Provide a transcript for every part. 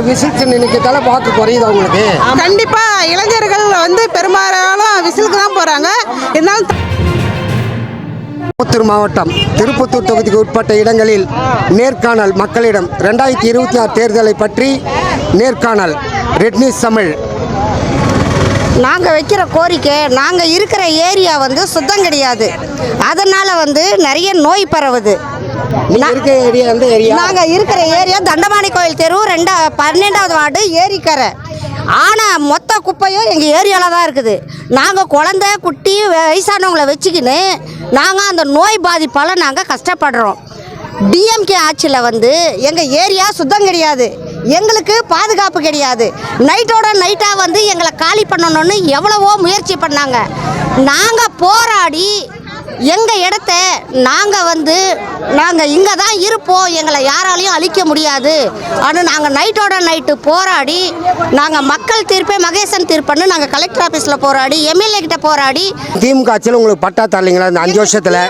Whistle சின்னத்தால வாக்கு குறையுது அவங்களுக்கு. கண்டிப்பா இளைஞர்கள் வந்து பெரும்பாலும் விசிலுக்கு தான் போறாங்க. இருந்தாலும் திருப்பத்தூர் மாவட்டம் திருப்பத்தூர் தொகுதிக்கு உட்பட்ட இடங்களில் நேர்காணல் மக்களிடம் 2026 தேர்தலை பற்றி நேர்காணல். Red news Tamil. நாங்கள் வைக்கிற கோரிக்கை, நாங்கள் இருக்கிற ஏரியா வந்து சுத்தம் கிடையாது. அதனால் வந்து நிறைய நோய் பரவுது. நாங்கள் இருக்கிற ஏரியா தண்டபாணி கோயில் தெரு 12வது வார்டு ஏரிக்கரை. ஆனால் மொத்த குப்பையும் எங்கள் ஏரியாவில் தான் இருக்குது. நாங்கள் குழந்தை குட்டி வயசானவங்களை வச்சுக்கின்னு நாங்கள் அந்த நோய் பாதிப்பால் நாங்கள் கஷ்டப்படுறோம். டிஎம்கே ஆட்சியில் வந்து எங்கள் ஏரியா சுத்தம் கிடையாது, எங்களுக்கு பாதுகாப்பு கிடையாது. நைட்டோட நைட்டாக வந்து எங்களை காலி பண்ணணும்னு எவ்வளவோ முயற்சி பண்ணாங்க. நாங்கள் போராடி எங்கள் இடத்த நாங்கள் இங்கே தான் இருப்போம், எங்களை யாராலையும் அழிக்க முடியாது ஆனால் நாங்கள் நைட்டோட நைட்டு போராடி நாங்கள் மக்கள் தீர்ப்பே மகேசன் தீர்ப்புன்னு நாங்கள் கலெக்டர் ஆஃபீஸில் போராடி எம்எல்ஏ கிட்ட போராடி. திமுக ஆட்சியில் உங்களுக்கு பட்டா தரலைங்களா இந்த 5 வருஷத்தில்?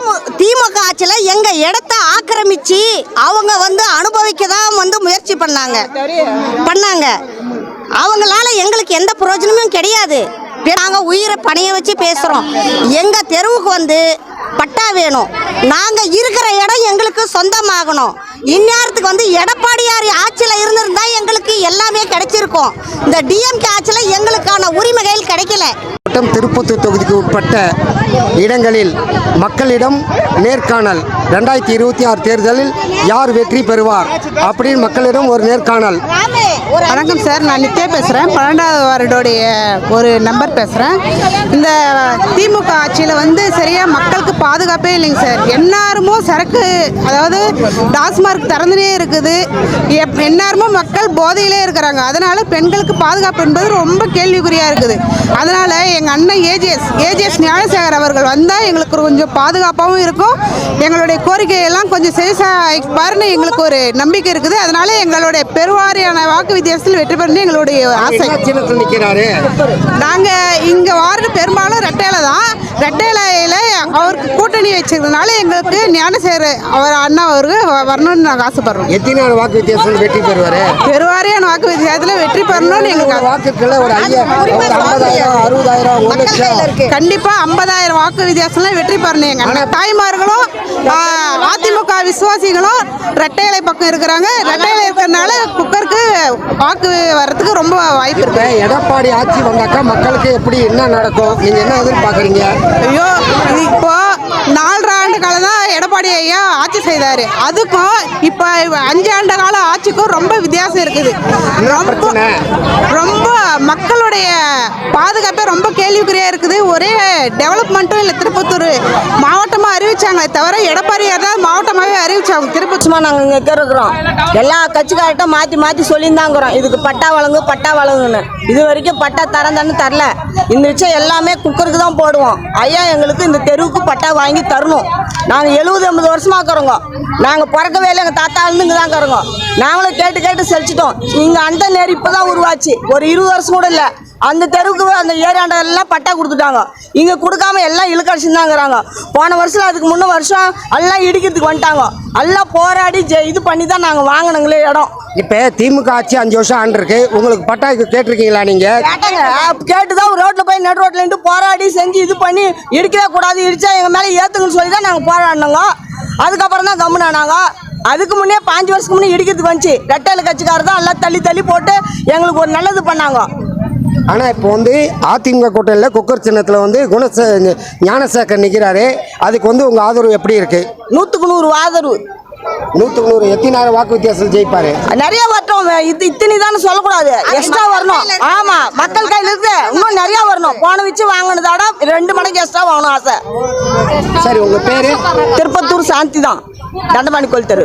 திமுக ஆட்சியில் எங்கள் இடத்த ஆக்கிரமிச்சு அவங்க வந்து அனுபவிக்க தான் வந்து முயற்சி பண்ணாங்க. அவங்களால எங்களுக்கு எந்த பிரயோஜனமும் கிடையாது. நாங்கள் உயிரை பணைய வச்சு பேசுகிறோம். எங்கள் தெருவுக்கு வந்து பட்டா வேணும். நாங்கள் இருக்கிற இடம் எங்களுக்கு சொந்தமாகணும். இந்நேரத்துக்கு வந்து எடப்பாடியார் ஆட்சியில் இருந்திருந்தா எங்களுக்கு எல்லாமே கிடைச்சிருக்கும். இந்த டிஎம்கே ஆட்சியில் எங்களுக்கான உரிமைகள் கிடைக்கல. திருப்பத்தூர் தொகுதிக்கு உட்பட்ட இடங்களில் மக்களிடம் நேர்காணல். 2026 தேர்தலில் யார் வெற்றி பெறுவார் அப்படின்னு மக்களிடம் ஒரு நேர்காணல். வணக்கம் சார், நான் நித்யா பேசுகிறேன். 12வது வார்டோடைய ஒரு நம்பர் பேசுகிறேன். இந்த திமுக ஆட்சியில் வந்து சரியாக மக்களுக்கு பாதுகாப்பே இல்லைங்க சார். எந்நேரமோ சரக்கு, அதாவது டாஸ்மார்க் திறந்துனே இருக்குது. எந்நேரமோ மக்கள் போதையிலே இருக்கிறாங்க. அதனால் பெண்களுக்கு பாதுகாப்பு என்பது ரொம்ப கேள்விக்குறியாக இருக்குது. அதனால் எங்கள் அண்ணன் ஏஜிஎஸ் ஞானசேகர் அவர்கள் வந்தால் எங்களுக்கு கொஞ்சம் பாதுகாப்பாகவும் இருக்கும். எங்களுடைய கோரிக்கையெல்லாம் கொஞ்சம் செய்வாருன்னு எங்களுக்கு ஒரு நம்பிக்கை இருக்குது. அதனால் எங்களுடைய பெருவாரியான வாக்கு வித்தியாசத்தில் வெற்றி பெறணும் எங்களுடைய ஆசை. நாங்கள் இங்கே வார்டு பெரும்பாலும் ரெட்டையில தான். ரெட்டையில அவருக்கு கூட்டணி வச்சிருந்தனால எங்களுக்கு ஞானசேகர் அவர் அண்ணா அவருக்கு வரணும்னு நாங்கள் ஆசைப்படுறோம். எத்தனை வாக்கு வித்தியாசத்தில் வெற்றி பெறுவார்? பெருவாரியான வாக்கு வித்தியாசத்தில் வெற்றி பெறணும்னு எங்களுக்கு வாக்குகளை ஒரு 50,000 கண்டிப்பாக 50,000 வாக்கு வித்தியாசத்தில் வெற்றி பெறணும். எங்கள் தாய்மார்களும் அதிமுக விசுவாசிகளும் ரெட்டையிலை பக்கம் இருக்கிறாங்க. ரெட்டையில இருக்கிறதுனால குக்கருக்கு வாக்கு வர்றதுக்கு ரொம்ப வாய்ப்பு இருக்கு. எடப்பாடி ஆட்சி வந்தாக்கா மக்களுக்கு எப்படி என்ன நடக்கும், நீங்க என்ன எதிர்பார்க்குறீங்க? ஐயோ, இப்போ 4 ஆண்டு காலம் தான் எடப்பாடி ஐயா ஆட்சி செய்தார். அதுக்கும் இப்போ 5 ஆண்டு கால ஆட்சிக்கும் ரொம்ப வித்தியாசம் இருக்குது. ரொம்ப மக்களுடைய பாதுகாப்பே ரொம்ப கேள்விக்குறியாக இருக்குது. ஒரே டெவலப்மெண்ட்டும் இல்லை. திருப்பத்தூர் மாவட்டமாக அறிவிச்சாங்களே தவிர எடப்பாடியார் தான் மாவட்டமாகவே அறிவிச்சாங்க. திருப்பத்தூர் நாங்கள் இங்கே இருக்கிறோம். எல்லா கட்சிக்கார்ட்டும் மாற்றி சொல்லியிருந்தாங்கிறோம், இதுக்கு பட்டா வழங்குன்னு. இது வரைக்கும் பட்டா தரல. இந்த விஷயம் எல்லாமே குக்கருக்கு தான் போடுவோம். ஐயா எங்களுக்கு இந்த தெருவுக்கு பட்டா வாங்கி தரணும். நாங்கள் 70-80 வருஷமாக இருக்கிறோங்க. நாங்கள் பிறக்கவே இல்லை. எங்கள் தாத்தா இருந்து இங்கே தான் இருக்கிறோங்க. நாங்களும் கேட்டு செழிச்சிட்டோம். இங்கே அந்த நேரம் இப்போ தான் உருவாச்சு. ஒரு 20 வருஷம் கூட இல்லை. அந்த தெருவுக்கு அந்த ஏரியாண்டெல்லாம் பட்டா கொடுத்துட்டாங்க. இங்கே கொடுக்காம எல்லாம் இழுக்கடிச்சுருந்தாங்கிறாங்க. போன வருஷம் அதுக்கு முன்ன வருஷம் எல்லாம் இடிக்கிறதுக்கு வந்துட்டாங்க. எல்லாம் போராடி இது பண்ணி தான் நாங்கள் வாங்கினங்களே இடம். இப்போ திமுக ஆட்சி 5 வருஷம் ஆண்டிருக்கு. உங்களுக்கு பட்டா கேட்டிருக்கீங்களா? நீங்கள் கேட்டுதான் ரோட்டில் போய் நடு ரோட்டில் நின்று போராடி செஞ்சு இது பண்ணி இடிக்கவே கூடாது, இடிச்சா எங்கள் மேலே ஏற்றுங்கன்னு சொல்லி தான் நாங்கள் போராடினோங்க. அதுக்கப்புறம் தான் கம்முனானாங்க. அதுக்கு முன்னே 5 வருஷத்துக்கு முன்னே இடிக்கிறதுக்கு வந்துச்சு. ரெட்டையில கட்சிக்காரர் தான் எல்லாம் தள்ளி போட்டு எங்களுக்கு ஒரு நல்லது பண்ணாங்க. ஆனால் இப்போ வந்து அதிமுக கூட்டணியில் குக்கர் சின்னத்தில் வந்து ஞானசேகர் நிற்கிறாரு. அதுக்கு வந்து உங்கள் ஆதரவு எப்படி இருக்கு? 100க்கு 100 ஆதரவு. 100க்கு 100 எத்தனை வாக்கு வித்தியாசம் ஜெயிப்பாரு? நிறைய வரட்டும். இத்தனை தானே சொல்லக்கூடாது, எக்ஸ்ட்ரா வரணும். ஆமா, மக்கள் கையில் இருக்கு, இன்னும் நிறைய வரணும். போன வச்சு வாங்கினதோட 2 மடங்கு எக்ஸ்ட்ரா வாங்கணும் ஆசை. சரி, உங்க பேரு? திருப்பத்தூர் சாந்தி தான், தண்டபாணி கோயில் தெரு.